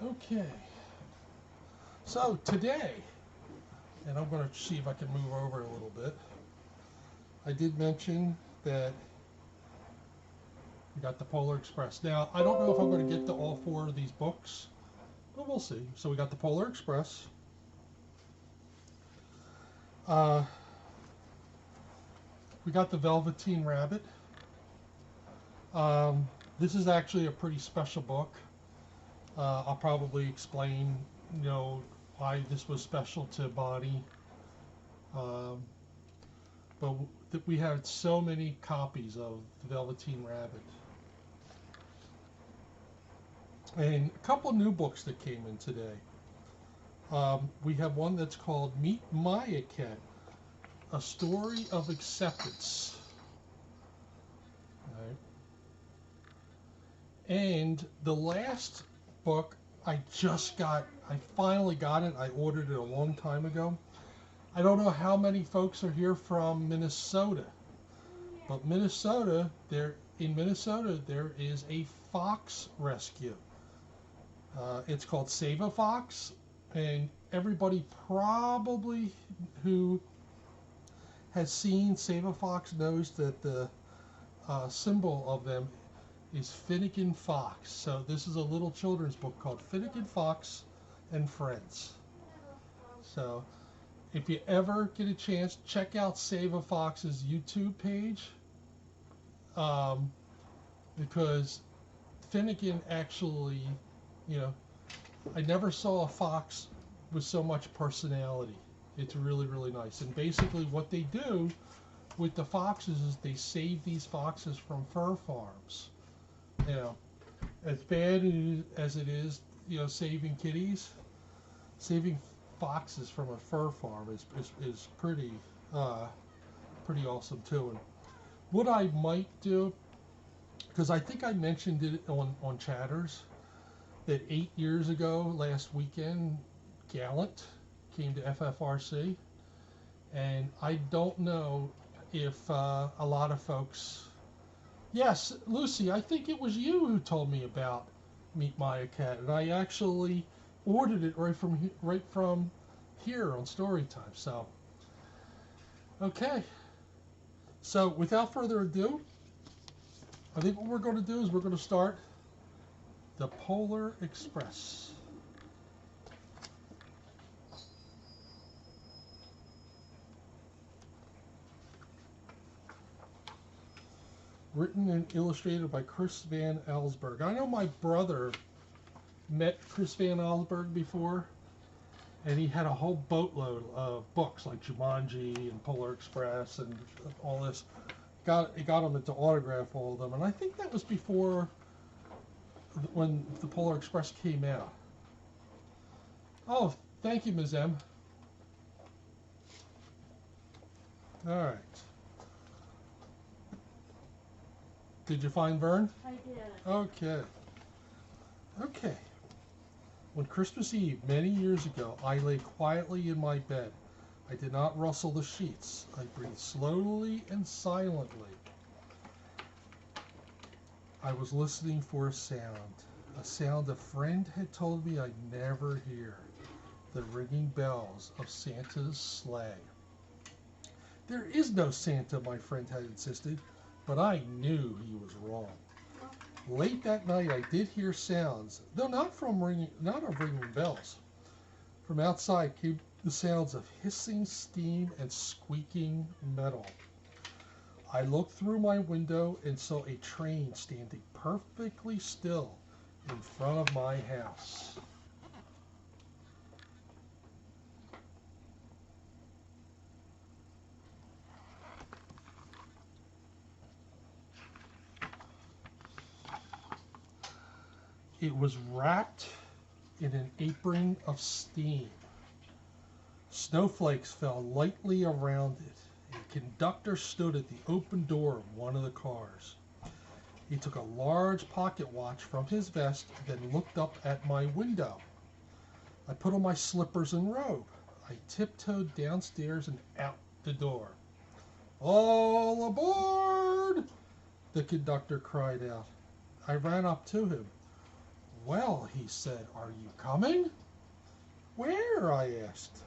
Okay, so today, and I'm going to see if I can move over a little bit. I did mention that we got the Polar Express. Now, I don't know if I'm going to get to all four of these books, but we'll see. So we got the Polar Express. Uh, we got the Velveteen Rabbit. This is actually a pretty special book. I'll probably explain, why this was special to Bonnie. Um, but we had so many copies of the Velveteen Rabbit. And a couple new books that came in today. We have one that's called Meet Maya Cat, A Story of Acceptance. All right. And the last book I finally got it. I ordered it a long time ago. I don't know how many folks are here from Minnesota, but in Minnesota there is a fox rescue. It's called Save a Fox, and everybody probably who has seen Save a Fox knows that the symbol of them is Finnegan Fox. So this is a little children's book called Finnegan Fox and Friends. So if you ever get a chance, check out Save a Fox's YouTube page, because Finnegan actually, I never saw a fox with so much personality. It's really, really nice. And basically what they do with the foxes is they save these foxes from fur farms. As bad as it is, saving kitties, saving foxes from a fur farm is pretty awesome too. And what I might do, because I think I mentioned it on Chatters, that 8 years ago, last weekend, Gallant came to FFRC, and I don't know if a lot of folks. Yes, Lucy, I think it was you who told me about Meet Maya Cat, and I actually ordered it right from here on Storytime. So, okay. So, without further ado, I think what we're going to do is we're going to start the Polar Express. Written and illustrated by Chris Van Allsburg. I know my brother met Chris Van Allsburg before, and he had a whole boatload of books like Jumanji and Polar Express and all this. Got him to autograph all of them, and I think that was before when the Polar Express came out. Oh, thank you, Ms. M. All right. Did you find Vern? I did. Okay. Okay. On Christmas Eve, many years ago, I lay quietly in my bed. I did not rustle the sheets. I breathed slowly and silently. I was listening for a sound a friend had told me I'd never hear, the ringing bells of Santa's sleigh. There is no Santa, my friend had insisted, but I knew he was wrong. Late that night, I did hear sounds, though not of ringing bells. From outside came the sounds of hissing steam and squeaking metal. I looked through my window and saw a train standing perfectly still in front of my house. It was wrapped in an apron of steam. Snowflakes fell lightly around it. A conductor stood at the open door of one of the cars. He took a large pocket watch from his vest, then looked up at my window. I put on my slippers and robe. I tiptoed downstairs and out the door. "All aboard!" the conductor cried out. I ran up to him. "Well," he said, "are you coming?" "Where?" I asked.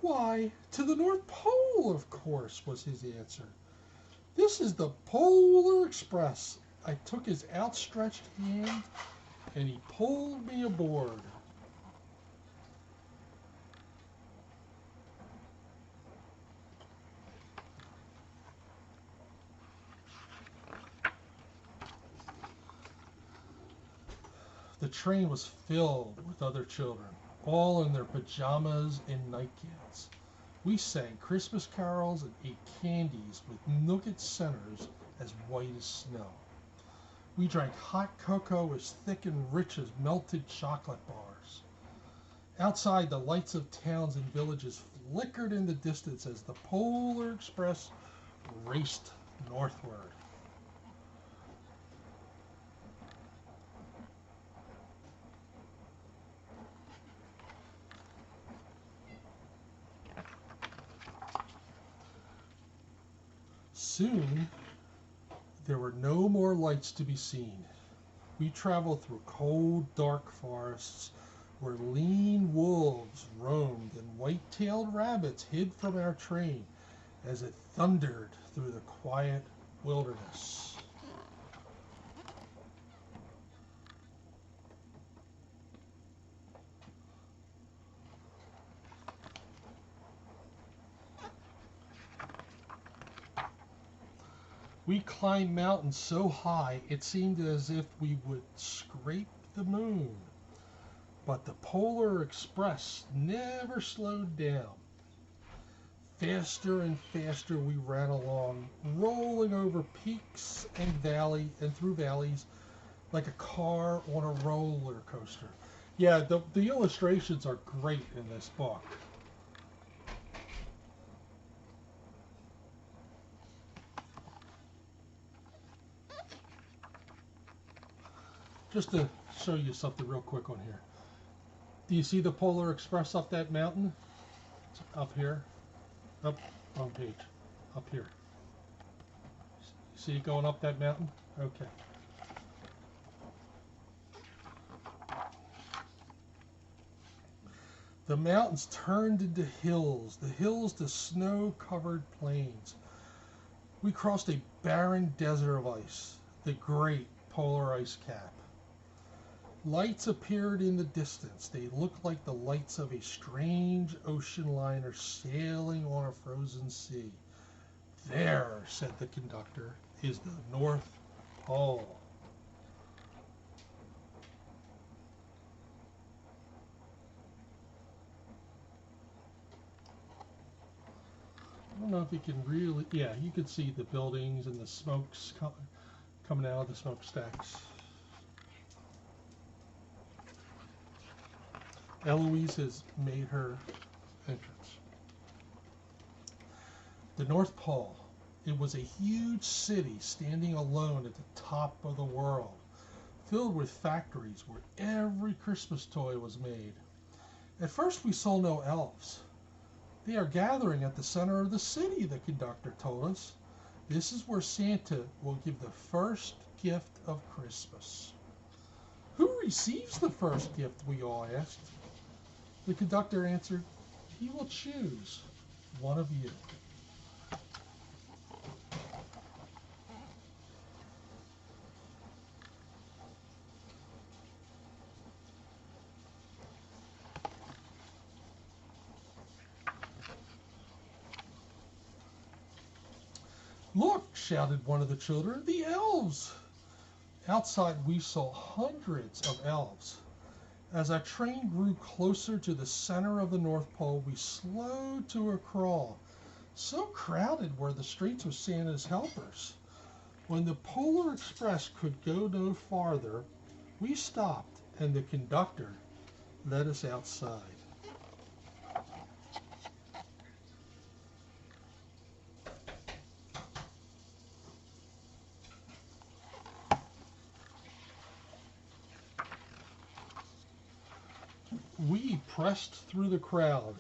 "Why, to the North Pole, of course," was his answer. "This is the Polar Express." I took his outstretched hand, and he pulled me aboard. The train was filled with other children, all in their pajamas and nightgowns. We sang Christmas carols and ate candies with nougat centers as white as snow. We drank hot cocoa as thick and rich as melted chocolate bars. Outside, the lights of towns and villages flickered in the distance as the Polar Express raced northward. Soon, there were no more lights to be seen. We traveled through cold, dark forests where lean wolves roamed and white-tailed rabbits hid from our train as it thundered through the quiet wilderness. We climbed mountains so high it seemed as if we would scrape the moon. But the Polar Express never slowed down. Faster and faster we ran along, rolling over peaks and through valleys like a car on a roller coaster. Yeah, the illustrations are great in this book. Just to show you something real quick on here. Do you see the Polar Express up that mountain? It's up here. Up, wrong page. Up here. See it going up that mountain? Okay. The mountains turned into hills, the hills to snow-covered plains. We crossed a barren desert of ice, the great polar ice cap. Lights appeared in the distance. They looked like the lights of a strange ocean liner sailing on a frozen sea. "There," said the conductor, "is the North Pole." I don't know if you can really, yeah, you can see the buildings and the smokes coming out of the smokestacks. Eloise has made her entrance. The North Pole. It was a huge city standing alone at the top of the world, filled with factories where every Christmas toy was made. At first we saw no elves. "They are gathering at the center of the city," the conductor told us. "This is where Santa will give the first gift of Christmas." "Who receives the first gift?" we all asked. The conductor answered, "He will choose one of you." "Look," shouted one of the children, "the elves!" Outside we saw hundreds of elves. As our train grew closer to the center of the North Pole, we slowed to a crawl. So crowded were the streets with Santa's helpers. When the Polar Express could go no farther, we stopped and the conductor led us outside. We pressed through the crowd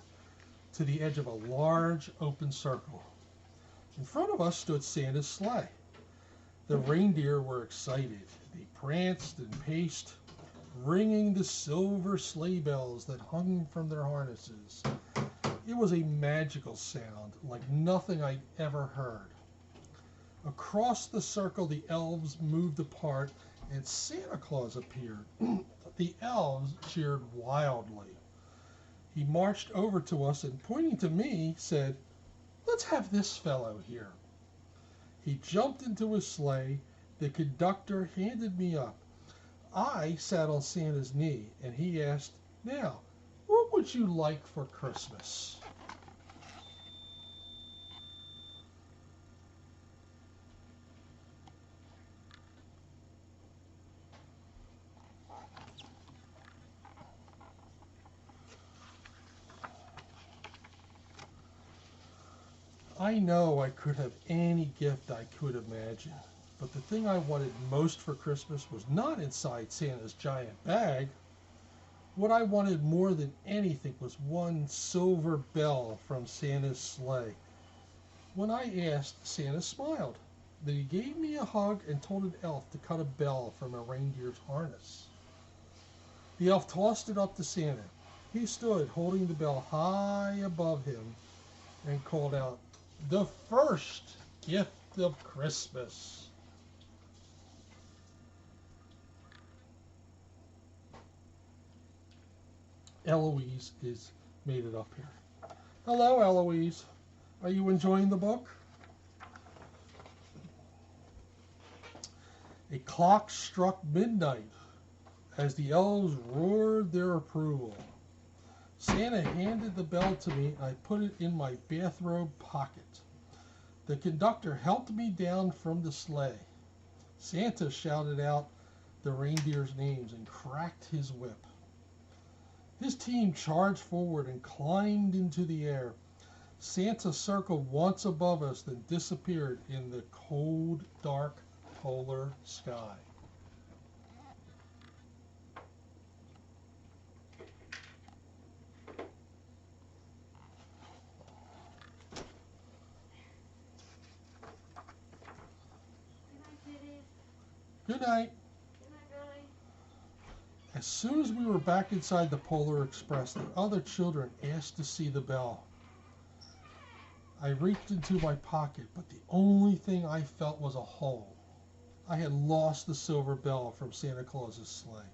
to the edge of a large open circle. In front of us stood Santa's sleigh. The reindeer were excited. They pranced and paced, ringing the silver sleigh bells that hung from their harnesses. It was a magical sound, like nothing I'd ever heard. Across the circle, the elves moved apart, and Santa Claus appeared. The elves cheered wildly. He marched over to us and, pointing to me, said, "Let's have this fellow here." He jumped into his sleigh. The conductor handed me up. I sat on Santa's knee, and he asked, "Now, what would you like for Christmas?" I know I could have any gift I could imagine, but the thing I wanted most for Christmas was not inside Santa's giant bag. What I wanted more than anything was one silver bell from Santa's sleigh. When I asked, Santa smiled. Then he gave me a hug and told an elf to cut a bell from a reindeer's harness. The elf tossed it up to Santa. He stood holding the bell high above him and called out, "The first gift of Christmas." Eloise is made it up here. Hello, Eloise. Are you enjoying the book? A clock struck midnight as the elves roared their approval. Santa handed the bell to me, and I put it in my bathrobe pocket. The conductor helped me down from the sleigh. Santa shouted out the reindeers' names and cracked his whip. His team charged forward and climbed into the air. Santa circled once above us, then disappeared in the cold, dark, polar sky. Good night. Good night, Billy. As soon as we were back inside the Polar Express, the other children asked to see the bell. I reached into my pocket, but the only thing I felt was a hole. I had lost the silver bell from Santa Claus's sleigh.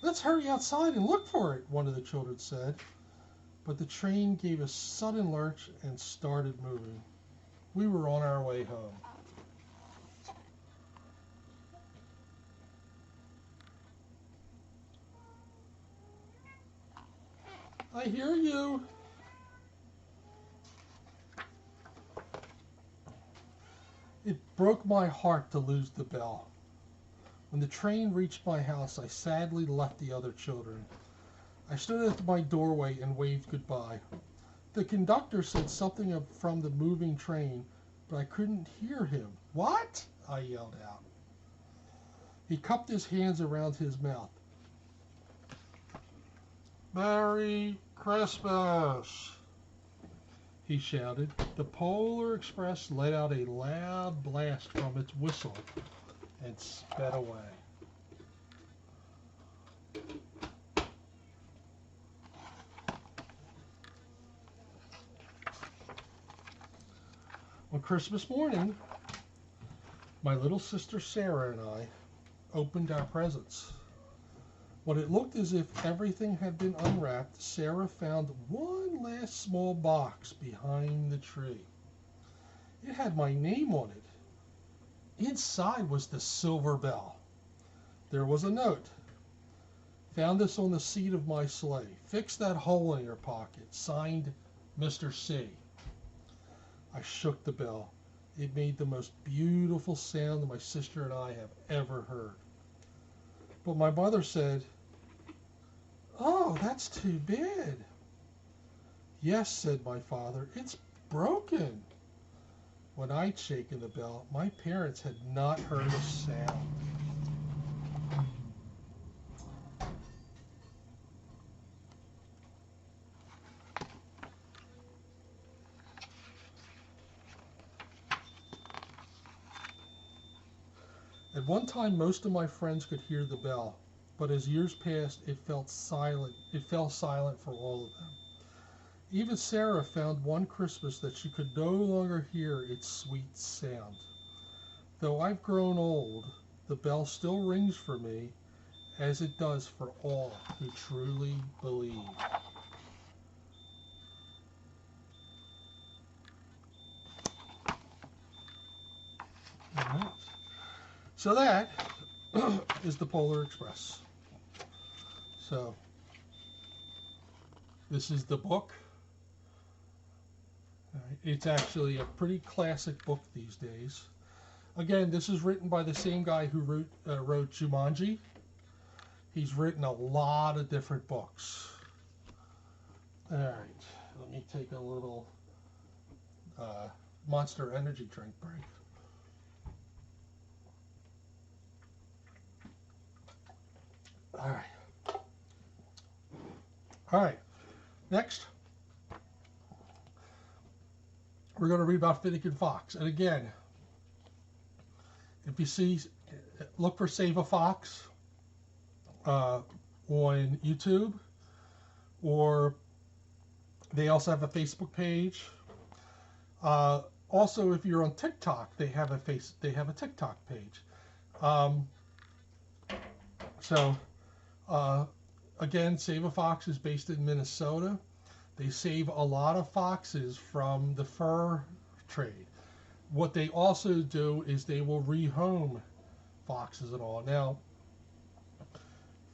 "Let's hurry outside and look for it," one of the children said. But the train gave a sudden lurch and started moving. We were on our way home. I hear you. It broke my heart to lose the bell. When the train reached my house, I sadly left the other children. I stood at my doorway and waved goodbye. The conductor said something from the moving train, but I couldn't hear him. "What?" I yelled out. He cupped his hands around his mouth. "Merry Christmas," he shouted. The Polar Express let out a loud blast from its whistle and sped away. On Christmas morning, my little sister Sarah and I opened our presents. When it looked as if everything had been unwrapped, Sarah found one last small box behind the tree. It had my name on it. Inside was the silver bell. There was a note. "Found this on the seat of my sleigh. Fix that hole in your pocket. Signed, Mr. C." I shook the bell. It made the most beautiful sound that my sister and I have ever heard. But my mother said, "Oh, that's too bad." "Yes," said my father, "it's broken." When I'd shaken the bell, my parents had not heard a sound. At one time, most of my friends could hear the bell, but as years passed, it felt silent. It fell silent for all of them. Even Sarah found one Christmas that she could no longer hear its sweet sound. Though I've grown old, the bell still rings for me, as it does for all who truly believe. All right. So that is the Polar Express. So this is the book. It's actually a pretty classic book these days. Again, this is written by the same guy who wrote Jumanji. He's written a lot of different books. All right, let me take a little Monster Energy drink break. All right. Next, we're going to read about Finnegan Fox. And again, if you see, look for Save a Fox on YouTube, or they also have a Facebook page. Also, if you're on TikTok, they have a TikTok page. Again, Save a Fox is based in Minnesota. They save a lot of foxes from the fur trade. What they also do is they will rehome foxes and all. Now,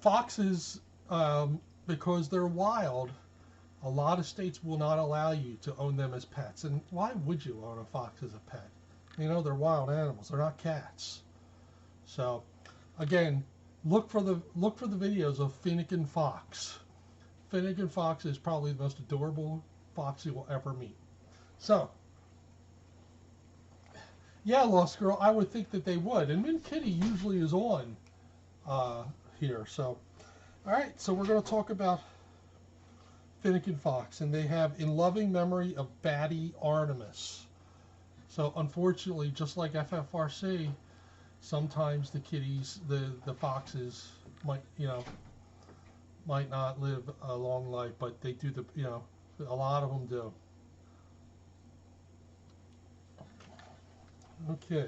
foxes, because they're wild, a lot of states will not allow you to own them as pets. And why would you own a fox as a pet? You know, they're wild animals. They're not cats. So, again, look for the videos of Finnegan Fox. Finnegan Fox is probably the most adorable fox you will ever meet. So, yeah, Lost Girl, I would think that they would. And Min Kitty usually is on here. So, all right, so we're going to talk about Finnegan Fox. And they have In Loving Memory of Batty Artemis. So, unfortunately, just like FFRC, sometimes the kitties, the foxes might not live a long life, but they do a lot of them do. Okay.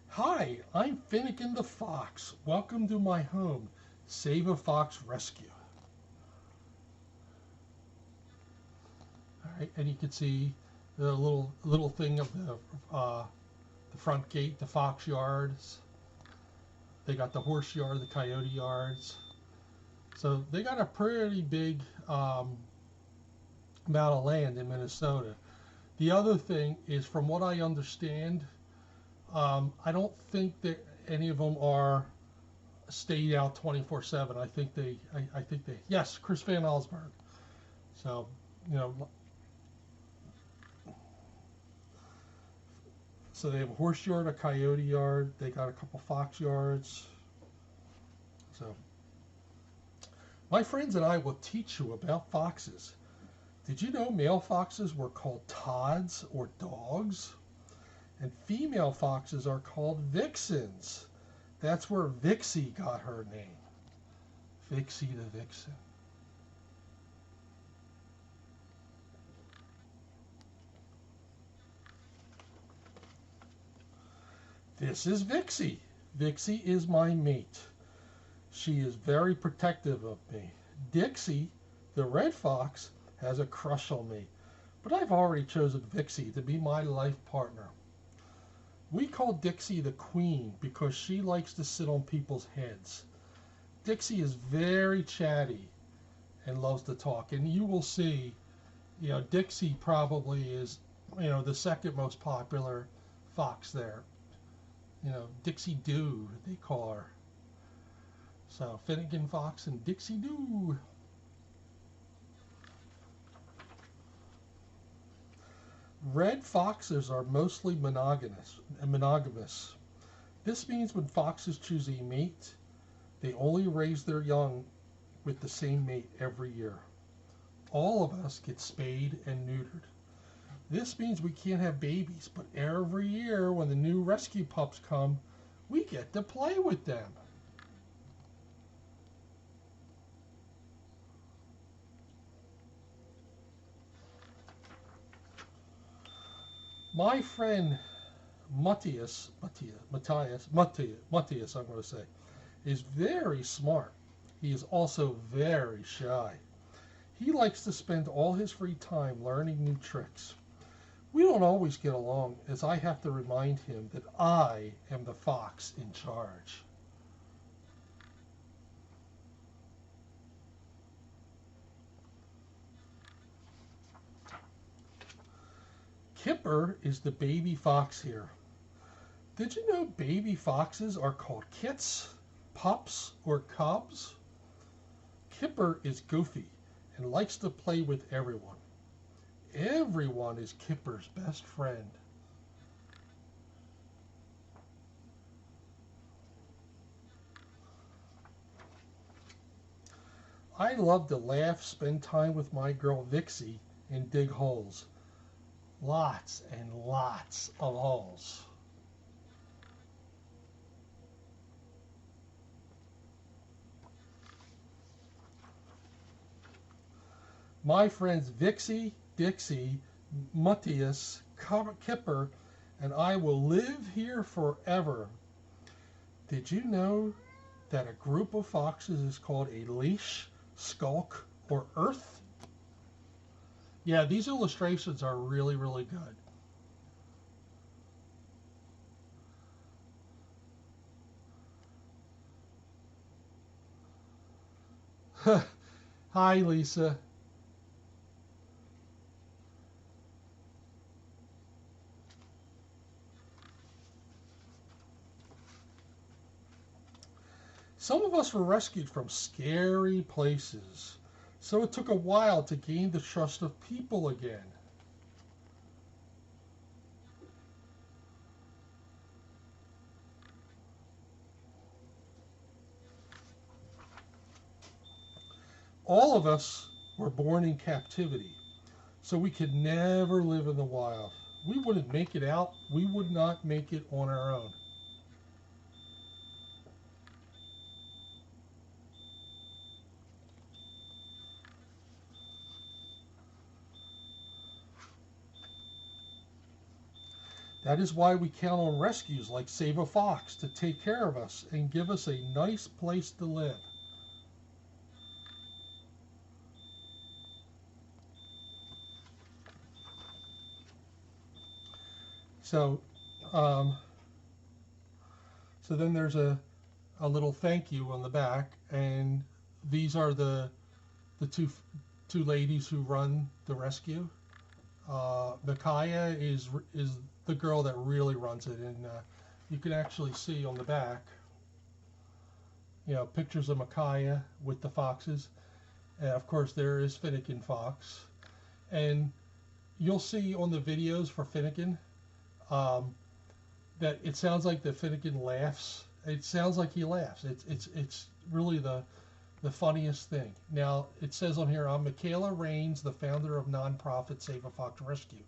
Hi, I'm Finnegan the Fox. Welcome to my home, Save a Fox Rescue. All right, and you can see the little thing of the front gate, the fox yards. They got the horse yard, the coyote yards. So they got a pretty big amount of land in Minnesota. The other thing is, from what I understand, I don't think that any of them are stayed out 24/7. I think they, yes, Chris Van Allsburg. So, so they have a horse yard, a coyote yard. They got a couple fox yards. So, my friends and I will teach you about foxes. Did you know male foxes were called Tods or dogs? And female foxes are called vixens. That's where Vixie got her name. Vixie the Vixen. This is Vixie. Vixie is my mate. She is very protective of me. Dixie, the red fox, has a crush on me, but I've already chosen Vixie to be my life partner. We call Dixie the queen because she likes to sit on people's heads. Dixie is very chatty and loves to talk, and you will see, Dixie probably is, the second most popular fox there. Dixie Doo, they call her. So, Finnegan Fox and Dixie Doo. Red foxes are mostly monogamous. This means when foxes choose a mate, they only raise their young with the same mate every year. All of us get spayed and neutered. This means we can't have babies, but every year when the new rescue pups come, we get to play with them. My friend Matthias, I'm going to say, is very smart. He is also very shy. He likes to spend all his free time learning new tricks. We don't always get along, as I have to remind him that I am the fox in charge. Kipper is the baby fox here. Did you know baby foxes are called kits, pups, or cubs? Kipper is goofy and likes to play with everyone. Everyone is Kipper's best friend. I love to laugh, spend time with my girl Vixie, and dig holes. Lots and lots of holes. My friends Vixie, Dixie, Matthias, Kipper, and I will live here forever. Did you know that a group of foxes is called a leash, skulk, or earth? Yeah, these illustrations are really, really good. Hi, Lisa. Some of us were rescued from scary places, so it took a while to gain the trust of people again. All of us were born in captivity, so we could never live in the wild. We wouldn't make it out. We would not make it on our own. That is why we count on rescues like Save a Fox to take care of us and give us a nice place to live. So, um, so then there's a little thank you on the back, and these are the two ladies who run the rescue. Micaiah is the girl that really runs it, and you can actually see on the back, pictures of Micaiah with the foxes. And of course, there is Finnegan Fox, and you'll see on the videos for Finnegan that it sounds like the Finnegan laughs. It sounds like he laughs. It's really the funniest thing. Now, it says on here, I'm Michaela Raines, the founder of nonprofit Save a Fox Rescue.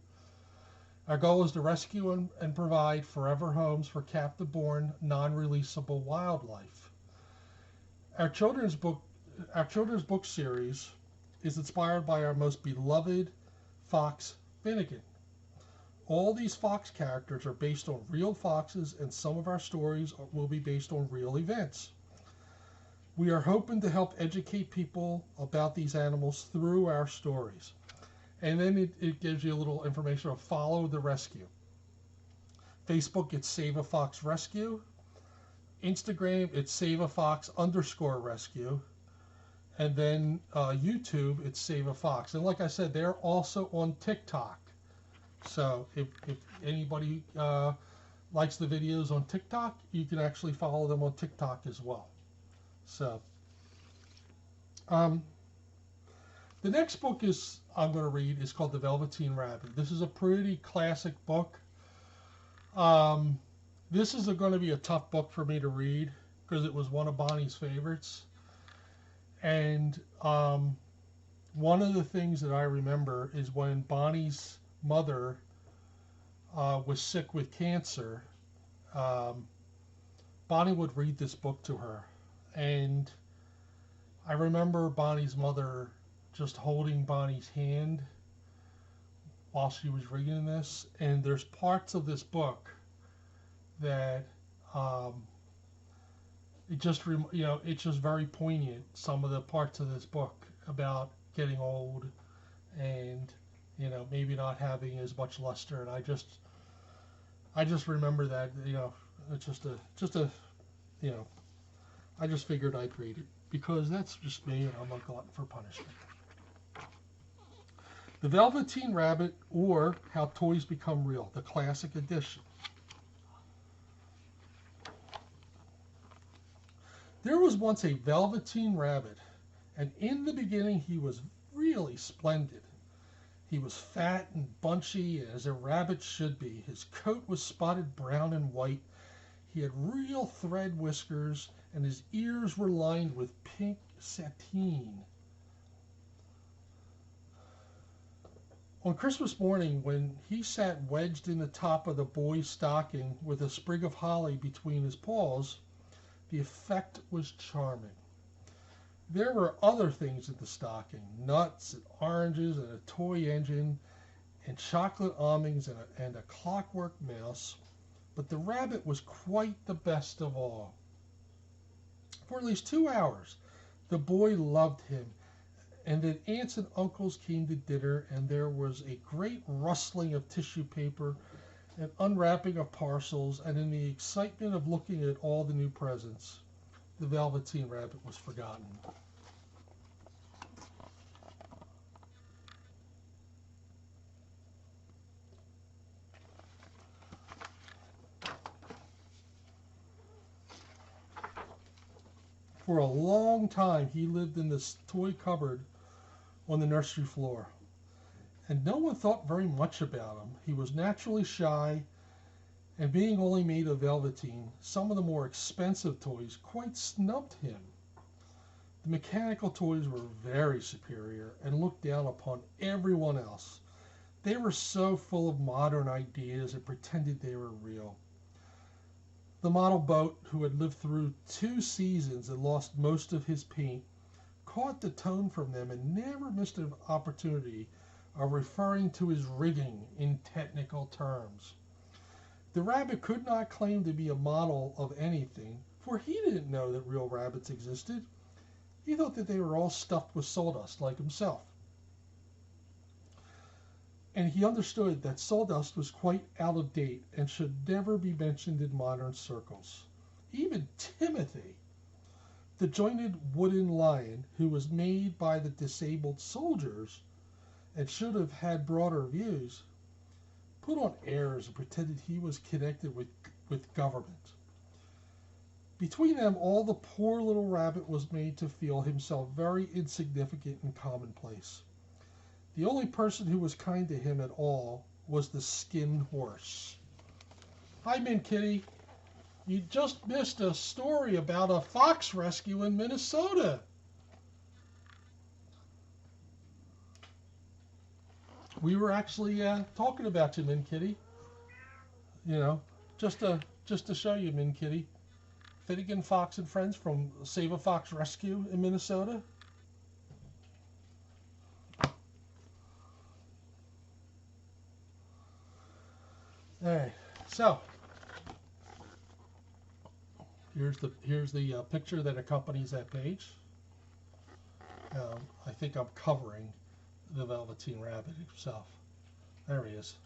Our goal is to rescue and provide forever homes for captive-born, non-releasable wildlife. Our children's book series is inspired by our most beloved fox, Finnegan. All these fox characters are based on real foxes, and some of our stories will be based on real events. We are hoping to help educate people about these animals through our stories. And then it gives you a little information of follow the rescue. Facebook, it's Save a Fox Rescue. Instagram, it's Save a Fox _rescue. And then YouTube, it's Save a Fox. And like I said, they're also on TikTok. So if anybody likes the videos on TikTok, you can actually follow them on TikTok as well. So, the next book I'm going to read is called The Velveteen Rabbit. This is a pretty classic book. This is going to be a tough book for me to read because it was one of Bonnie's favorites. And one of the things that I remember is when Bonnie's mother was sick with cancer, Bonnie would read this book to her. And I remember Bonnie's mother just holding Bonnie's hand while she was reading this, and there's parts of this book that it's just very poignant. Some of the parts of this book about getting old and maybe not having as much luster, and I just remember that it's just a I just figured I'd read it because that's just me, and I'm a glutton for punishment. The Velveteen Rabbit, or How Toys Become Real, the classic edition. There was once a Velveteen Rabbit, and in the beginning he was really splendid. He was fat and bunchy, as a rabbit should be. His coat was spotted brown and white. He had real thread whiskers, and his ears were lined with pink sateen. On Christmas morning, when he sat wedged in the top of the boy's stocking with a sprig of holly between his paws, the effect was charming. There were other things in the stocking, nuts and oranges and a toy engine and chocolate almonds and a clockwork mouse, but the rabbit was quite the best of all. For at least 2 hours, the boy loved him, and then aunts and uncles came to dinner, and there was a great rustling of tissue paper and unwrapping of parcels, and in the excitement of looking at all the new presents, the Velveteen Rabbit was forgotten. For a long time, he lived in this toy cupboard on the nursery floor, and no one thought very much about him. He was naturally shy, and being only made of velveteen, some of the more expensive toys quite snubbed him. The mechanical toys were very superior and looked down upon everyone else. They were so full of modern ideas and pretended they were real. The model boat, who had lived through 2 seasons and lost most of his paint, caught the tone from them and never missed an opportunity of referring to his rigging in technical terms. The rabbit could not claim to be a model of anything, for he didn't know that real rabbits existed. He thought that they were all stuffed with sawdust like himself. And he understood that sawdust was quite out of date and should never be mentioned in modern circles. Even Timothy, the jointed wooden lion who was made by the disabled soldiers and should have had broader views, put on airs and pretended he was connected with government. Between them all, the poor little rabbit was made to feel himself very insignificant and commonplace. The only person who was kind to him at all was the skin horse. Hi, Min Kitty. You just missed a story about a fox rescue in Minnesota. We were actually talking about you, Min Kitty. Just to show you, Min Kitty. Finnegan Fox and Friends from Save a Fox Rescue in Minnesota. All right, so here's the picture that accompanies that page. I think I'm covering the Velveteen Rabbit himself. There he is.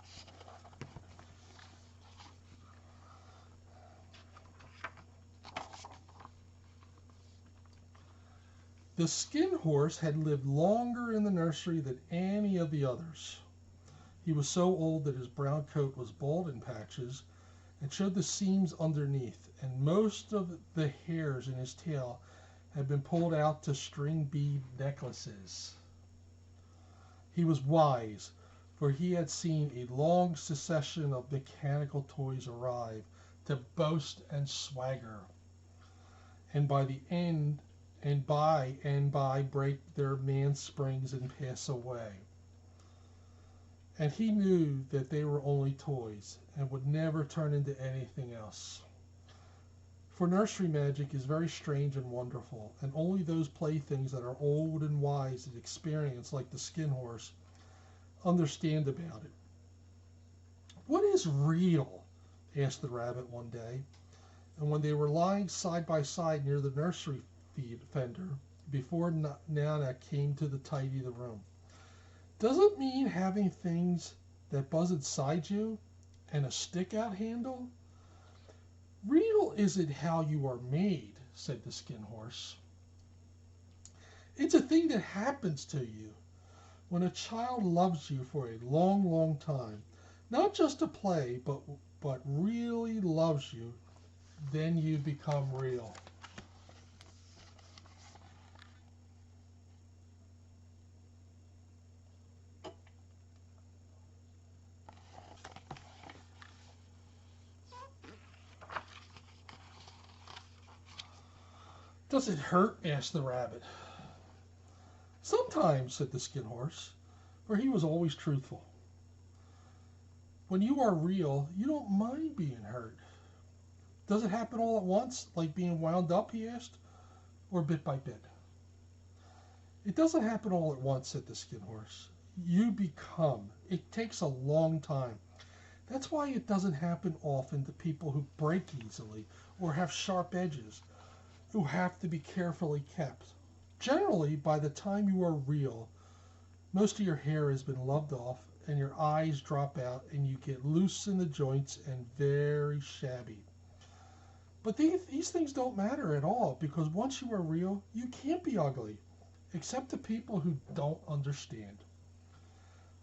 The skin horse had lived longer in the nursery than any of the others. He was so old that his brown coat was bald in patches and showed the seams underneath, and most of the hairs in his tail had been pulled out to string bead necklaces. He was wise, for he had seen a long succession of mechanical toys arrive to boast and swagger, and by and by break their mainsprings and pass away. And he knew that they were only toys and would never turn into anything else. For nursery magic is very strange and wonderful, and only those playthings that are old and wise and experienced, like the skin horse, understand about it. "What is real?" asked the rabbit one day, and when they were lying side by side near the nursery fender, before Nana came to tidy the room. "Does it mean having things that buzz inside you and a stick-out handle?" "Real isn't how you are made," said the Skin Horse. "It's a thing that happens to you. When a child loves you for a long, long time, not just to play, but really loves you, then you become real." "Does it hurt?" asked the rabbit. "Sometimes," said the Skin Horse, for he was always truthful. "When you are real, you don't mind being hurt." "Does it happen all at once, like being wound up?" he asked, "or bit by bit?" "It doesn't happen all at once," said the Skin Horse. "You become. It takes a long time. That's why it doesn't happen often to people who break easily or have sharp edges, who have to be carefully kept. Generally, by the time you are real, most of your hair has been loved off and your eyes drop out and you get loose in the joints and very shabby. But these things don't matter at all, because once you are real, you can't be ugly, except to people who don't understand."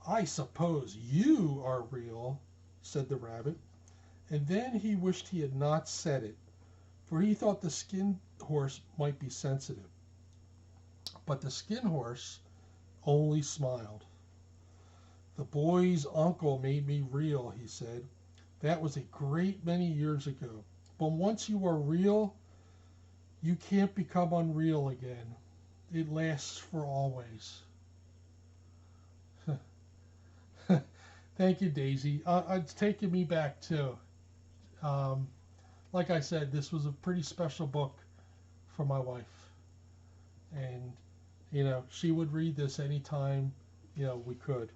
"I suppose you are real," said the rabbit, and then he wished he had not said it, for he thought the Skin Horse might be sensitive. But the Skin Horse only smiled. "The boy's uncle made me real," he said. "That was a great many years ago. But once you are real, you can't become unreal again. It lasts for always." Thank you, Daisy. It's taken me back too. Like I said, this was a pretty special book for my wife, and she would read this anytime we could.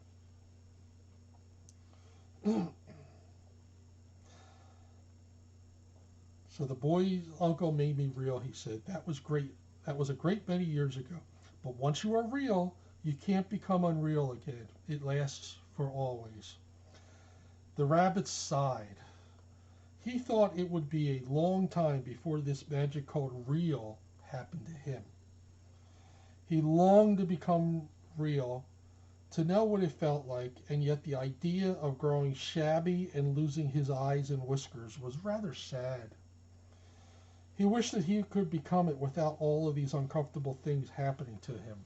"So the boy's uncle made me real," he said. "That was great. That was a great many years ago. But once you are real, you can't become unreal again. It lasts for always." The rabbit sighed. He thought it would be a long time before this magic called real happened to him. He longed to become real, to know what it felt like, and yet the idea of growing shabby and losing his eyes and whiskers was rather sad. He wished that he could become it without all of these uncomfortable things happening to him.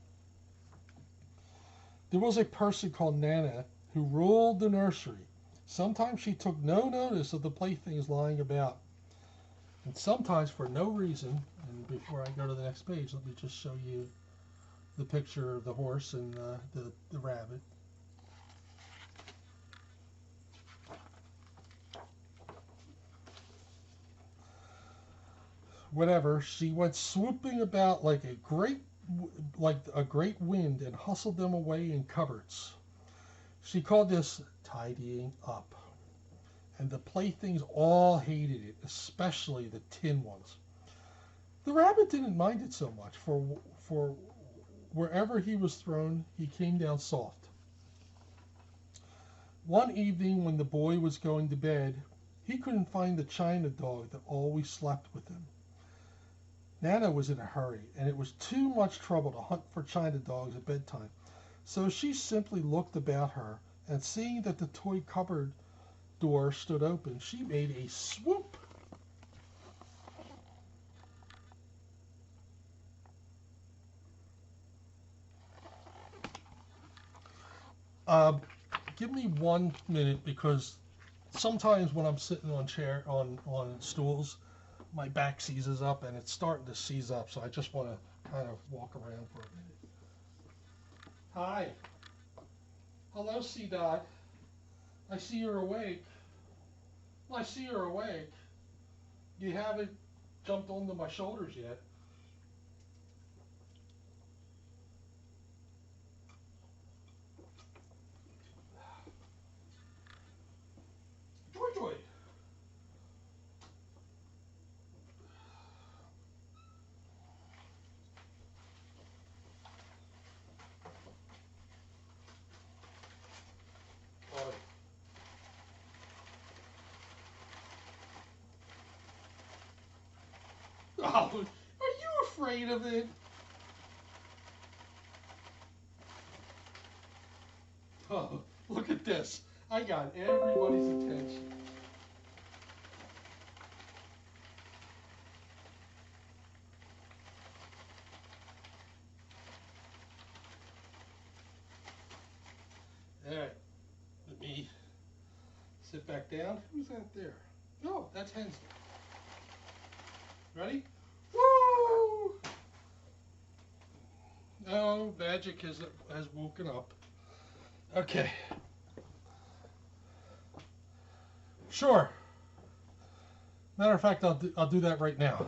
There was a person called Nana who ruled the nursery. Sometimes she took no notice of the playthings lying about, and sometimes for no reason. And before I go to the next page, let me just show you the picture of the horse and the rabbit. Whatever, she went swooping about like a great wind and hustled them away in cupboards. She called this tidying up, and the playthings all hated it, especially the tin ones. The rabbit didn't mind it so much, for wherever he was thrown, he came down soft. One evening when the boy was going to bed, he couldn't find the china dog that always slept with him. Nana was in a hurry, and it was too much trouble to hunt for china dogs at bedtime, so she simply looked about her, and seeing that the toy cupboard door stood open, she made a swoop. Give me 1 minute, because sometimes when I'm sitting on stools, my back seizes up, and it's starting to seize up, so I just want to kind of walk around for a minute. Hi. Hello, C-Dot. I see you're awake. I see you're awake. You haven't jumped onto my shoulders yet. Oh, are you afraid of it? Oh, look at this. I got everybody's attention. All right, let me sit back down. Who's that there? No, that's Hensley. Ready? Woo! Oh, Magic has woken up. Okay. Sure. Matter of fact, I'll do that right now.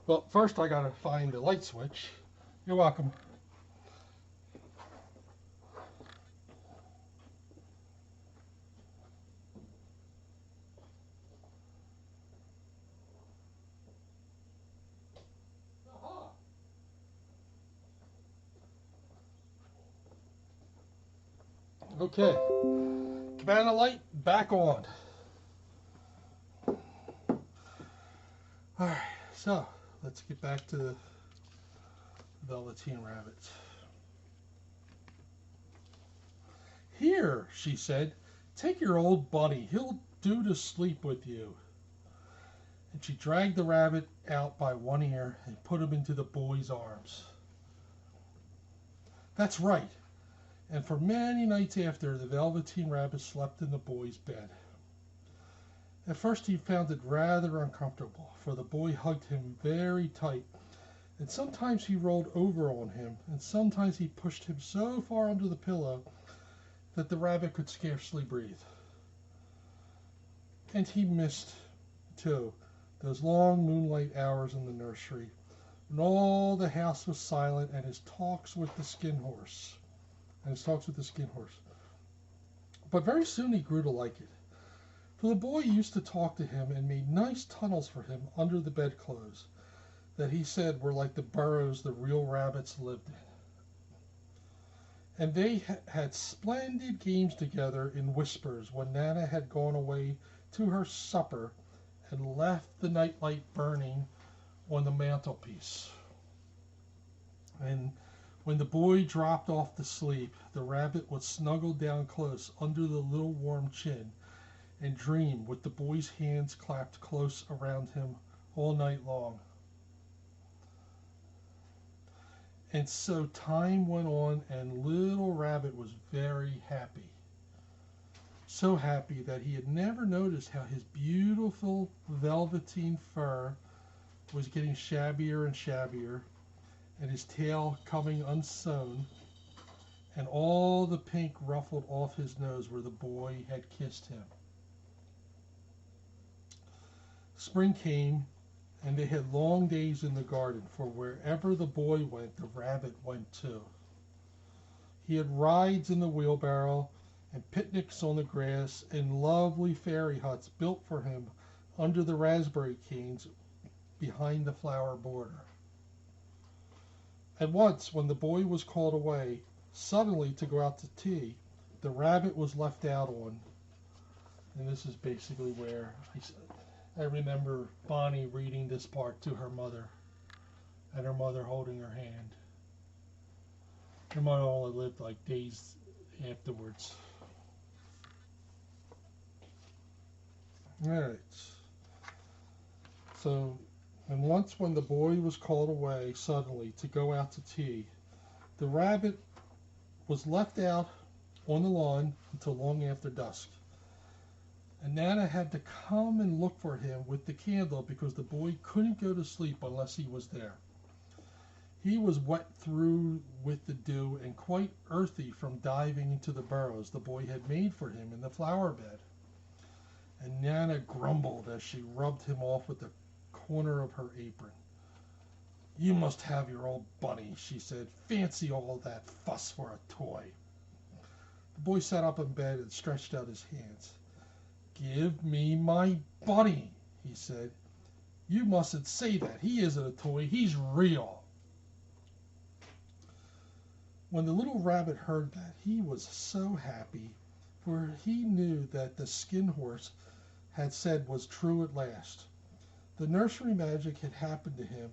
Well, first I gotta find the light switch. You're welcome. Okay, cabana light back on. All right, so let's get back to the Velveteen Rabbit. Here, she said, take your old bunny. He'll do to sleep with you. And she dragged the rabbit out by one ear and put him into the boy's arms. That's right. And for many nights after, the Velveteen Rabbit slept in the boy's bed. At first he found it rather uncomfortable, for the boy hugged him very tight, and sometimes he rolled over on him, and sometimes he pushed him so far under the pillow that the rabbit could scarcely breathe. And he missed, too, those long moonlight hours in the nursery, when all the house was silent, and his talks with the skin horse. But very soon he grew to like it. For the boy used to talk to him and made nice tunnels for him under the bedclothes that he said were like the burrows the real rabbits lived in. And they had splendid games together in whispers when Nana had gone away to her supper and left the nightlight burning on the mantelpiece. And when the boy dropped off to sleep, the rabbit would snuggle down close under the little warm chin and dream with the boy's hands clapped close around him all night long. And so time went on, and little Rabbit was very happy. So happy that he had never noticed how his beautiful velveteen fur was getting shabbier and shabbier, and his tail coming unsewn, and all the pink ruffled off his nose where the boy had kissed him. Spring came, and they had long days in the garden, for wherever the boy went, the rabbit went too. He had rides in the wheelbarrow, and picnics on the grass, and lovely fairy huts built for him under the raspberry canes behind the flower border. At once, when the boy was called away suddenly to go out to tea, the rabbit was left out on, and this is basically where I remember Bonnie reading this part to her mother, and her mother holding her hand. Her mother only lived like days afterwards. Alright. So, and once when the boy was called away suddenly to go out to tea, the rabbit was left out on the lawn until long after dusk. And Nana had to come and look for him with the candle because the boy couldn't go to sleep unless he was there. He was wet through with the dew and quite earthy from diving into the burrows the boy had made for him in the flower bed. and Nana grumbled as she rubbed him off with the corner of her apron. "You must have your old bunny," she said. "Fancy all that fuss for a toy." The boy sat up in bed and stretched out his hands. "Give me my bunny," he said. "You mustn't say that. He isn't a toy. He's real." When the little rabbit heard that, he was so happy, for he knew that the skin horse had said was true at last. The nursery magic had happened to him,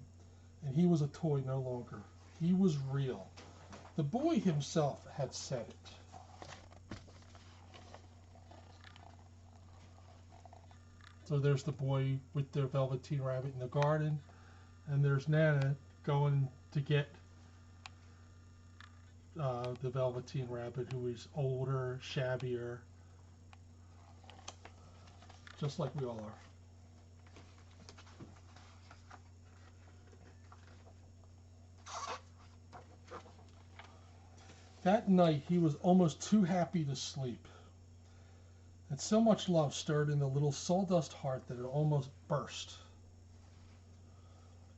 and he was a toy no longer. He was real. The boy himself had said it. So there's the boy with the Velveteen Rabbit in the garden, and there's Nana going to get the Velveteen Rabbit, who is older, shabbier, just like we all are. That night he was almost too happy to sleep, and so much love stirred in the little sawdust heart that it almost burst.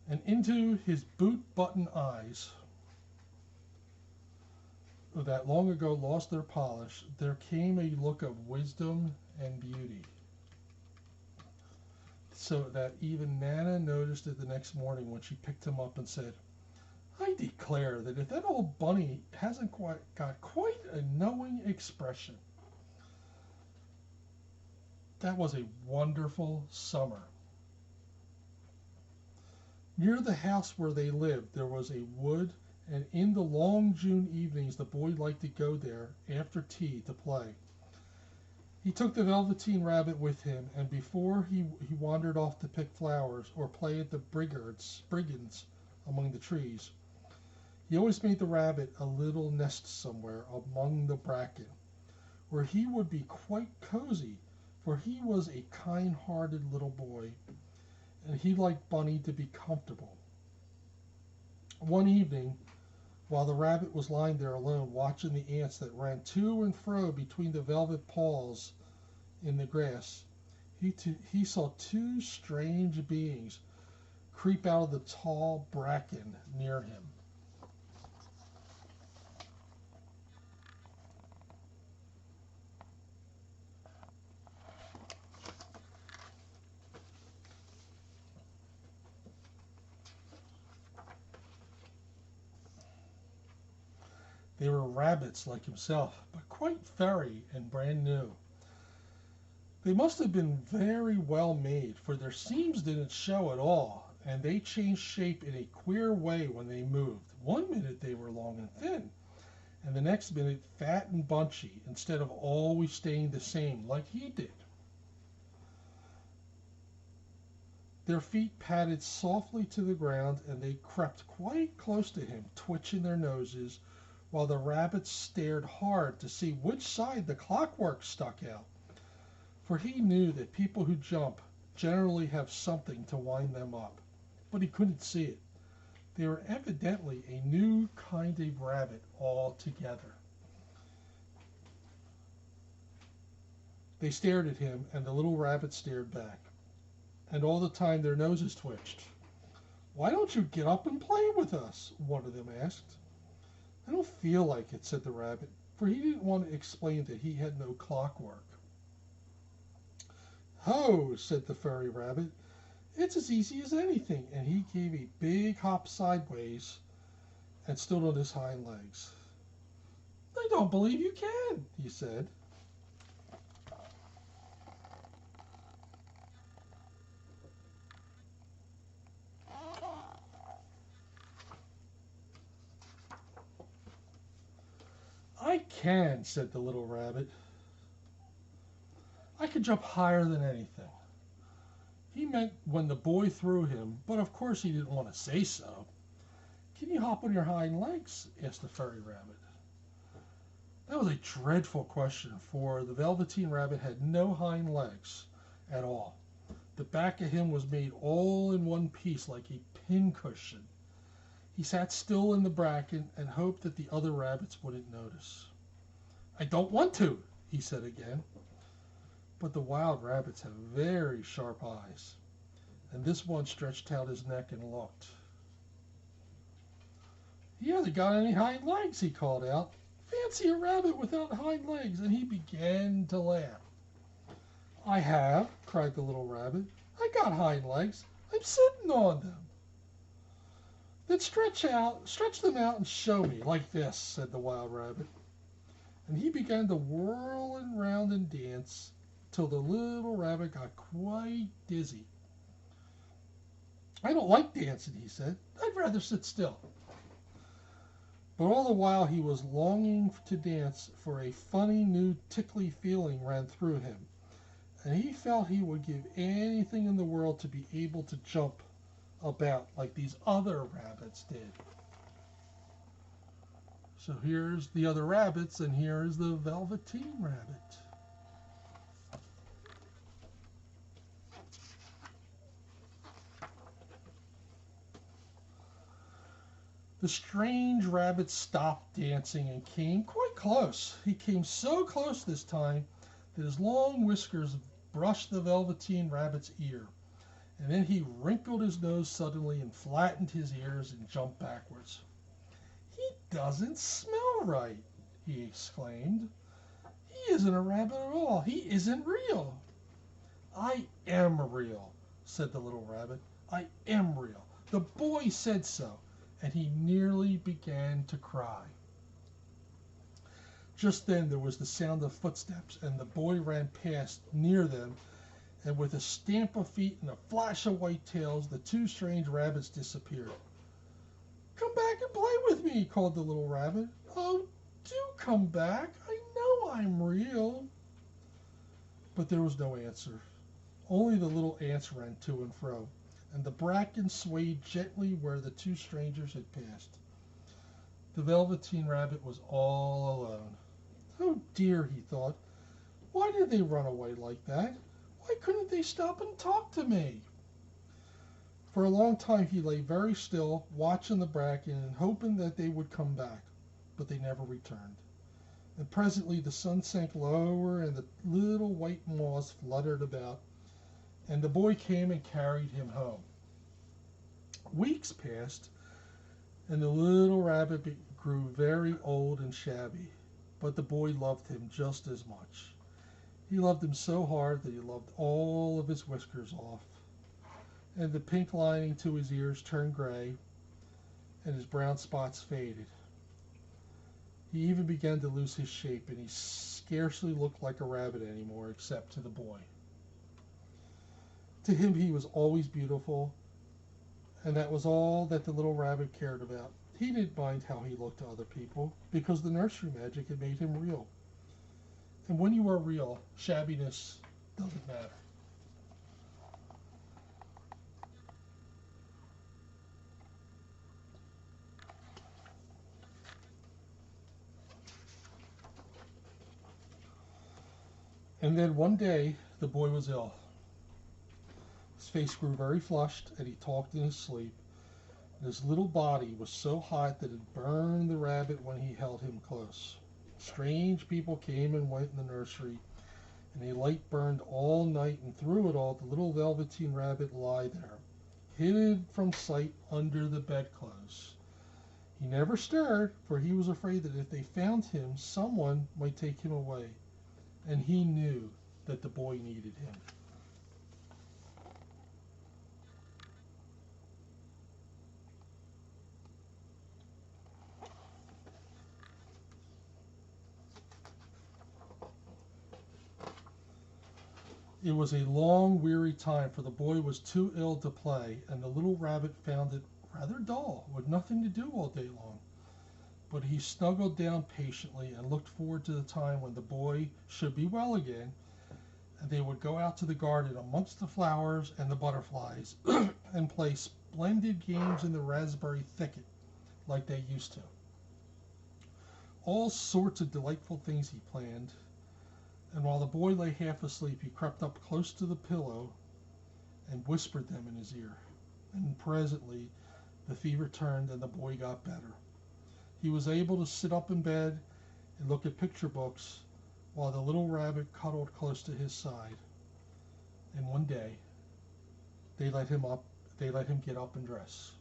And into his boot-button eyes, that long ago lost their polish, there came a look of wisdom and beauty, so that even Nana noticed it the next morning when she picked him up and said, "I declare that if that old bunny hasn't got quite a knowing expression." That was a wonderful summer. Near the house where they lived, there was a wood, and in the long June evenings, the boy liked to go there after tea to play. He took the Velveteen Rabbit with him, and before he wandered off to pick flowers or play at the brigands among the trees, he always made the rabbit a little nest somewhere among the bracken, where he would be quite cozy, for he was a kind-hearted little boy, and he liked Bunny to be comfortable. One evening, while the rabbit was lying there alone, watching the ants that ran to and fro between the velvet paws in the grass, he saw two strange beings creep out of the tall bracken near him. They were rabbits like himself, but quite furry and brand new. They must have been very well made, for their seams didn't show at all, and they changed shape in a queer way when they moved. One minute they were long and thin, and the next minute fat and bunchy, instead of always staying the same like he did. Their feet padded softly to the ground, and they crept quite close to him, twitching their noses, while the rabbits stared hard to see which side the clockwork stuck out. For he knew that people who jump generally have something to wind them up, but he couldn't see it. They were evidently a new kind of rabbit altogether. They stared at him, and the little rabbit stared back, and all the time their noses twitched. "Why don't you get up and play with us?" one of them asked. "I don't feel like it," said the rabbit, for he didn't want to explain that he had no clockwork. "Ho!" said the furry rabbit. "It's as easy as anything," and he gave a big hop sideways and stood on his hind legs. "I don't believe you can," he said. "I can," said the little rabbit. "I can jump higher than anything." He meant when the boy threw him, but of course he didn't want to say so. "Can you hop on your hind legs?" asked the furry rabbit. That was a dreadful question, for the Velveteen Rabbit had no hind legs at all. The back of him was made all in one piece like a pincushion. He sat still in the bracken and hoped that the other rabbits wouldn't notice. "I don't want to," he said again. But the wild rabbits have very sharp eyes, and this one stretched out his neck and looked. "He hasn't got any hind legs," he called out. "Fancy a rabbit without hind legs!" And he began to laugh. "I have," cried the little rabbit. "I got hind legs. I'm sitting on them." "Then stretch them out and show me, like this," said the wild rabbit. And he began to whirl and round and dance till the little rabbit got quite dizzy. "I don't like dancing," he said. "I'd rather sit still." But all the while he was longing to dance, for a funny new tickly feeling ran through him, and he felt he would give anything in the world to be able to jump about like these other rabbits did. So here's the other rabbits, and here's the Velveteen Rabbit. The strange rabbit stopped dancing and came quite close. He came so close this time that his long whiskers brushed the Velveteen Rabbit's ear. And then he wrinkled his nose suddenly and flattened his ears and jumped backwards. "He doesn't smell right," he exclaimed. "He isn't a rabbit at all. He isn't real." "I am real," said the little rabbit. "I am real. The boy said so." And he nearly began to cry. Just then there was the sound of footsteps, and the boy ran past near them, and with a stamp of feet and a flash of white tails, the two strange rabbits disappeared. "Come back and play with me," called the little rabbit. "Oh, do come back. I know I'm real." But there was no answer. Only the little ants ran to and fro, and the bracken swayed gently where the two strangers had passed. The Velveteen Rabbit was all alone. "Oh dear," he thought. "Why did they run away like that? Why couldn't they stop and talk to me?" For a long time he lay very still, watching the bracken and hoping that they would come back, but they never returned. And presently the sun sank lower and the little white moths fluttered about, and the boy came and carried him home. Weeks passed, and the little rabbit grew very old and shabby, but the boy loved him just as much. He loved him so hard that he loved all of his whiskers off, and the pink lining to his ears turned gray, and his brown spots faded. He even began to lose his shape, and he scarcely looked like a rabbit anymore, except to the boy. To him he was always beautiful, and that was all that the little rabbit cared about. He didn't mind how he looked to other people, because the nursery magic had made him real. And when you are real, shabbiness doesn't matter. And then one day, the boy was ill. His face grew very flushed, and he talked in his sleep. And his little body was so hot that it burned the rabbit when he held him close. Strange people came and went in the nursery, and a light burned all night, and through it all the little Velveteen Rabbit lay there, hidden from sight under the bedclothes. He never stirred, for he was afraid that if they found him, someone might take him away, and he knew that the boy needed him. It was a long, weary time, for the boy was too ill to play, and the little rabbit found it rather dull, with nothing to do all day long. But he snuggled down patiently and looked forward to the time when the boy should be well again, and they would go out to the garden amongst the flowers and the butterflies and play splendid games in the raspberry thicket like they used to. All sorts of delightful things he planned, and while the boy lay half asleep, he crept up close to the pillow and whispered them in his ear. And presently the fever turned and the boy got better. He was able to sit up in bed and look at picture books while the little rabbit cuddled close to his side. And one day, they let him get up and dress.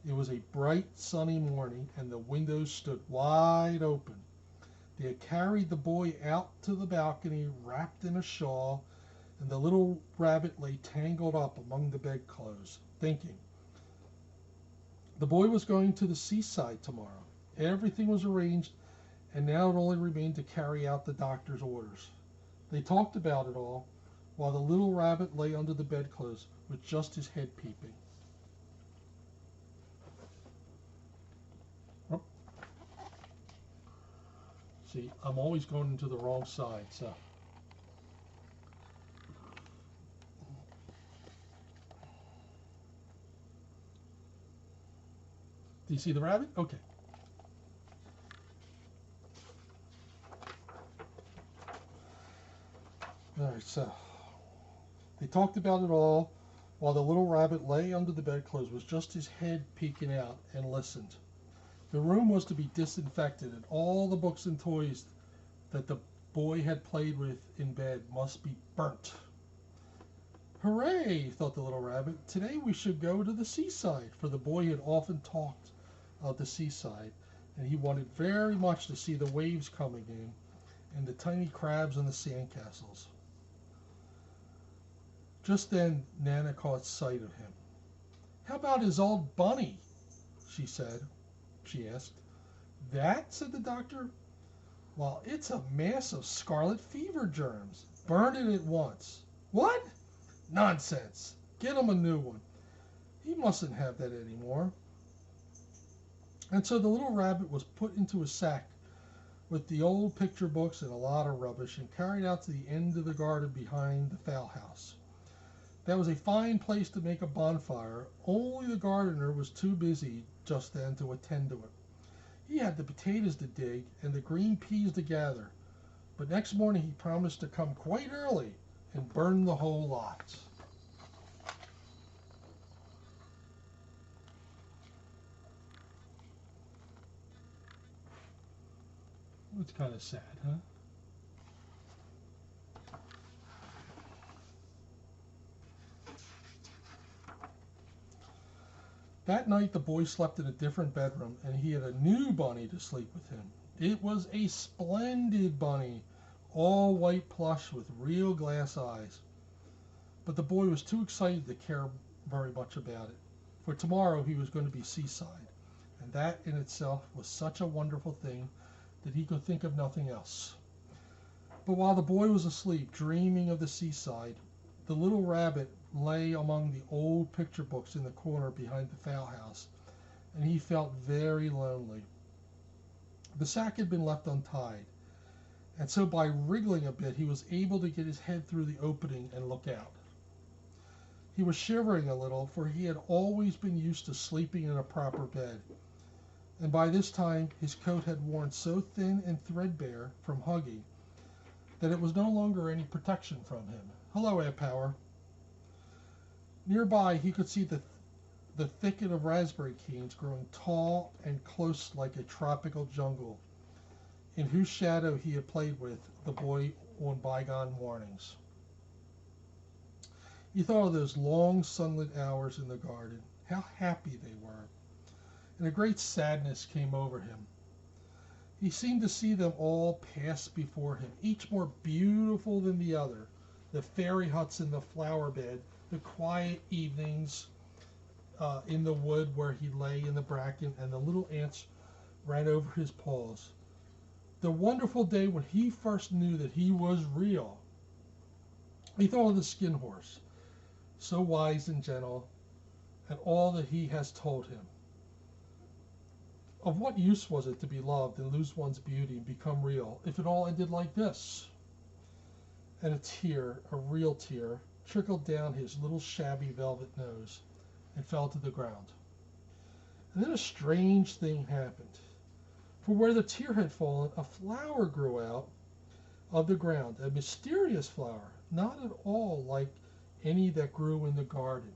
It was a bright sunny morning, and the windows stood wide open. They had carried the boy out to the balcony, wrapped in a shawl, and the little rabbit lay tangled up among the bedclothes, thinking. The boy was going to the seaside tomorrow. Everything was arranged, and now it only remained to carry out the doctor's orders. They talked about it all, while the little rabbit lay under the bedclothes with just his head peeping. Oh. See, I'm always going into the wrong side, so. Do you see the rabbit? Okay. All right, so they talked about it all while the little rabbit lay under the bedclothes with just his head peeking out and listened. The room was to be disinfected, and all the books and toys that the boy had played with in bed must be burnt. Hooray, thought the little rabbit. Today we should go to the seaside, for the boy had often talked of the seaside, and he wanted very much to see the waves coming in and the tiny crabs and the sandcastles. Just then Nana caught sight of him. How about his old bunny? She asked. That, said the doctor. Well, it's a mass of scarlet fever germs. Burn it at once. What? Nonsense. Get him a new one. He mustn't have that anymore. And so the little rabbit was put into a sack with the old picture books and a lot of rubbish and carried out to the end of the garden behind the fowl house. That was a fine place to make a bonfire, only the gardener was too busy just then to attend to it. He had the potatoes to dig and the green peas to gather, but next morning he promised to come quite early and burn the whole lot. It's kind of sad, huh? That night the boy slept in a different bedroom, and he had a new bunny to sleep with him. It was a splendid bunny, all white plush with real glass eyes. But the boy was too excited to care very much about it, for tomorrow he was going to be seaside, and that in itself was such a wonderful thing that he could think of nothing else. But while the boy was asleep, dreaming of the seaside, the little rabbit lay among the old picture books in the corner behind the fowl house, and he felt very lonely. The sack had been left untied, and so by wriggling a bit he was able to get his head through the opening and look out. He was shivering a little, for he had always been used to sleeping in a proper bed, and by this time his coat had worn so thin and threadbare from hugging that it was no longer any protection from him. Hello, Aunt Power. Nearby he could see the thicket of raspberry canes growing tall and close like a tropical jungle, in whose shadow he had played with the boy on bygone mornings. He thought of those long sunlit hours in the garden, how happy they were, and a great sadness came over him. He seemed to see them all pass before him, each more beautiful than the other, the fairy huts in the flower bed, the quiet evenings in the wood where he lay in the bracken and the little ants ran over his paws. The wonderful day when he first knew that he was real. He thought of the skin horse, so wise and gentle, and all that he has told him. Of what use was it to be loved and lose one's beauty and become real if it all ended like this? And a tear, a real tear, trickled down his little shabby velvet nose and fell to the ground. And then a strange thing happened. For where the tear had fallen, a flower grew out of the ground, a mysterious flower, not at all like any that grew in the garden.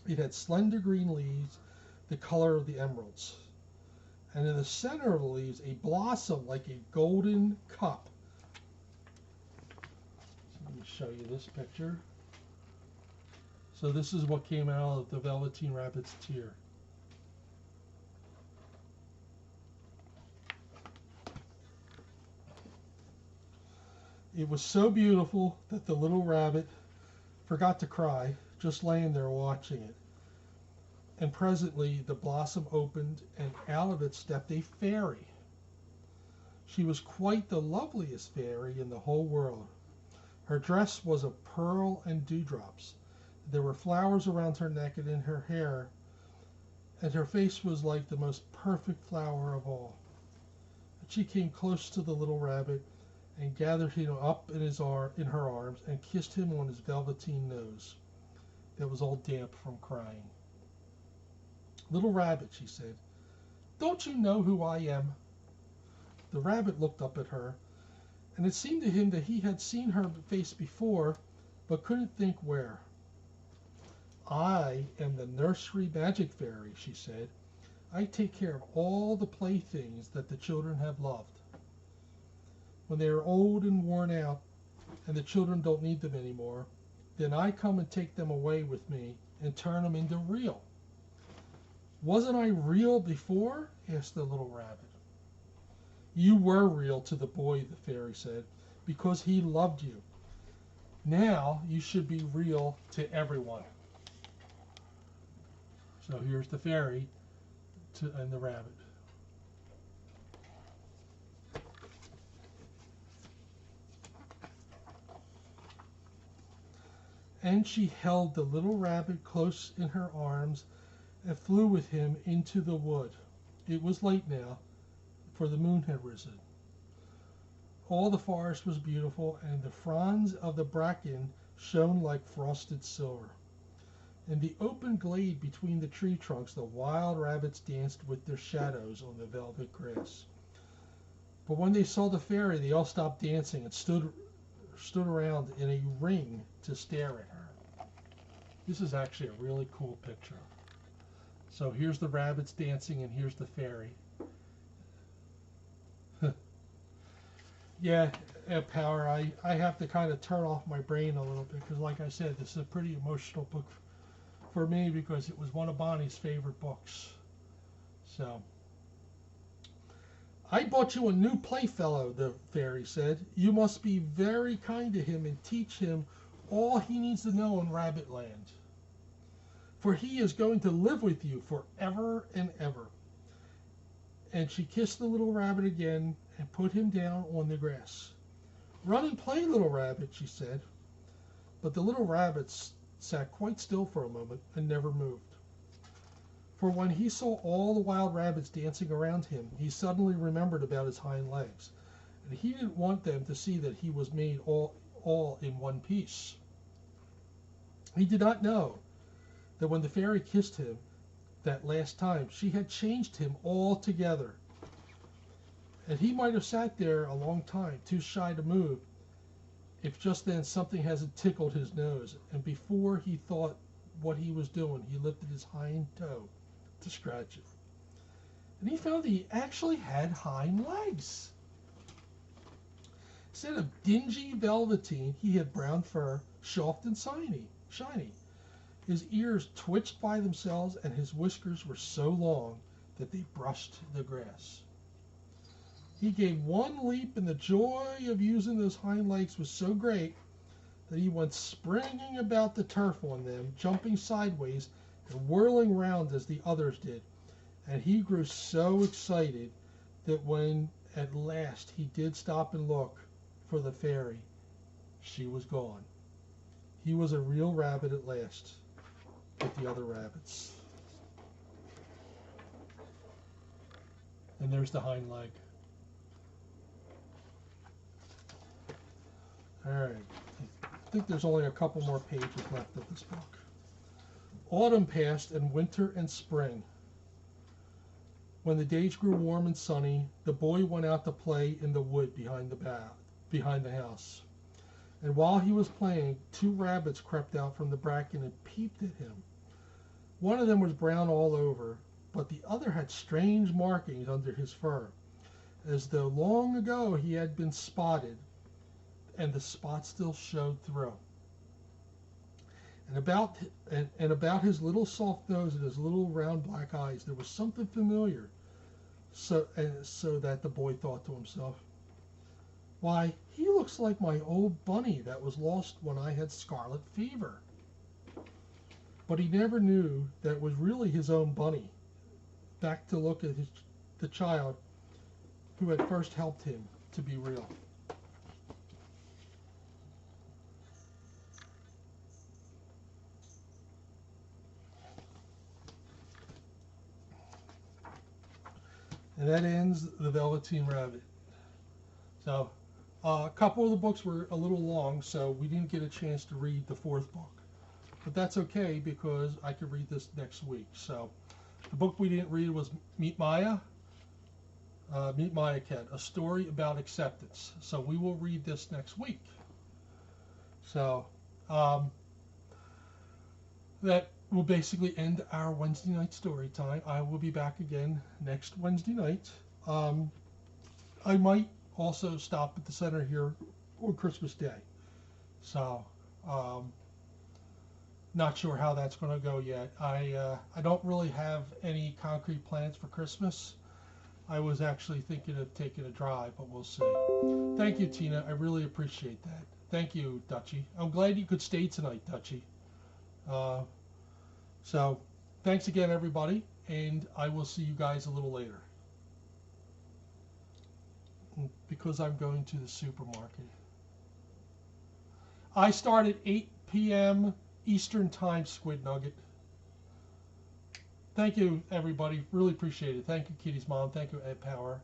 It had slender green leaves, the color of the emeralds, and in the center of the leaves a blossom like a golden cup. So let me show you this picture. So this is what came out of the Velveteen Rabbit's tear. It was so beautiful that the little rabbit forgot to cry, just laying there watching it. And presently the blossom opened, and out of it stepped a fairy. She was quite the loveliest fairy in the whole world. Her dress was of pearl and dewdrops. There were flowers around her neck and in her hair, and her face was like the most perfect flower of all. And she came close to the little rabbit and gathered him up in her arms and kissed him on his velveteen nose that was all damp from crying. "Little rabbit," she said, "don't you know who I am?" The rabbit looked up at her, and it seemed to him that he had seen her face before, but couldn't think where. "I am the nursery magic fairy," she said. "I take care of all the playthings that the children have loved. When they are old and worn out, and the children don't need them anymore, then I come and take them away with me and turn them into real." "Wasn't I real before?" asked the little rabbit. "You were real to the boy," the fairy said, "because he loved you. Now you should be real to everyone." So here's the fairy and the rabbit. And she held the little rabbit close in her arms and flew with him into the wood. It was late now, for the moon had risen. All the forest was beautiful, and the fronds of the bracken shone like frosted silver. In the open glade between the tree trunks, the wild rabbits danced with their shadows on the velvet grass. But when they saw the fairy, they all stopped dancing and stood around in a ring to stare at her. This is actually a really cool picture. So here's the rabbits dancing, and here's the fairy. Yeah, Power, I have to kind of turn off my brain a little bit, because like I said, this is a pretty emotional book for me, because it was one of Bonnie's favorite books. So, "I bought you a new playfellow," the fairy said. "You must be very kind to him and teach him all he needs to know in Rabbit Land. For he is going to live with you forever and ever." And she kissed the little rabbit again and put him down on the grass. "Run and play, little rabbit," she said. But the little rabbit sat quite still for a moment and never moved. For when he saw all the wild rabbits dancing around him, he suddenly remembered about his hind legs, and he didn't want them to see that he was made all in one piece. He did not know that when the fairy kissed him that last time, she had changed him altogether. And he might have sat there a long time, too shy to move, if just then something hasn't tickled his nose, and before he thought what he was doing, he lifted his hind toe to scratch it. And he found that he actually had hind legs. Instead of dingy velveteen, he had brown fur, soft and shiny. His ears twitched by themselves, and his whiskers were so long that they brushed the grass. He gave one leap, and the joy of using those hind legs was so great that he went springing about the turf on them, jumping sideways and whirling round as the others did. And he grew so excited that when at last he did stop and look for the fairy, she was gone. He was a real rabbit at last with the other rabbits. And there's the hind leg. All right, I think there's only a couple more pages left of this book. Autumn passed, and winter and spring. When the days grew warm and sunny, the boy went out to play in the wood behind the house. And while he was playing, two rabbits crept out from the bracken and peeped at him. One of them was brown all over, but the other had strange markings under his fur, as though long ago he had been spotted, and the spots still showed through. And about his little soft nose and his little round black eyes, there was something familiar. So that the boy thought to himself, "Why, he looks like my old bunny that was lost when I had scarlet fever." But he never knew that it was really his own bunny, back to look at the child who had first helped him to be real. And that ends the Velveteen Rabbit. So a couple of the books were a little long, so we didn't get a chance to read the fourth book. But that's okay, because I could read this next week. So the book we didn't read was Meet Maya Cat, a story about acceptance. So we will read this next week. So that will basically end our Wednesday night story time. I will be back again next Wednesday night. I might also stop at the center here on Christmas Day. So not sure how that's going to go yet. I don't really have any concrete plans for Christmas. I was actually thinking of taking a drive, but we'll see. Thank you, Tina. I really appreciate that. Thank you, Dutchie. I'm glad you could stay tonight, Dutchie. So thanks again, everybody, and I will see you guys a little later, because I'm going to the supermarket. I start at 8 p.m. Eastern Time, Squid Nugget. Thank you, everybody. Really appreciate it. Thank you, Kitty's mom. Thank you, Ed Power.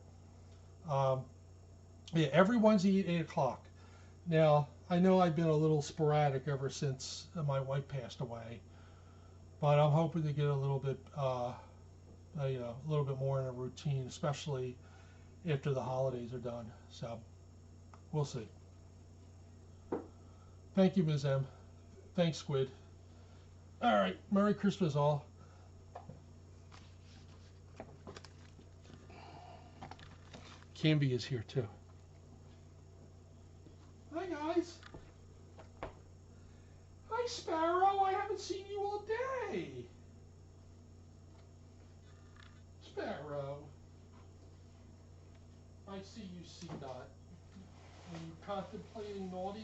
Yeah, every Wednesday at 8 o'clock. Now, I know I've been a little sporadic ever since my wife passed away, but I'm hoping to get a little bit, a little bit more in a routine, especially after the holidays are done. So, we'll see. Thank you, Ms. M. Thanks, Squid. All right, Merry Christmas, all. Canby is here too. Hi, guys. Hi, Sparrow. I haven't seen you all day. Sparrow. I see you, C-Dot. Are you contemplating naughty?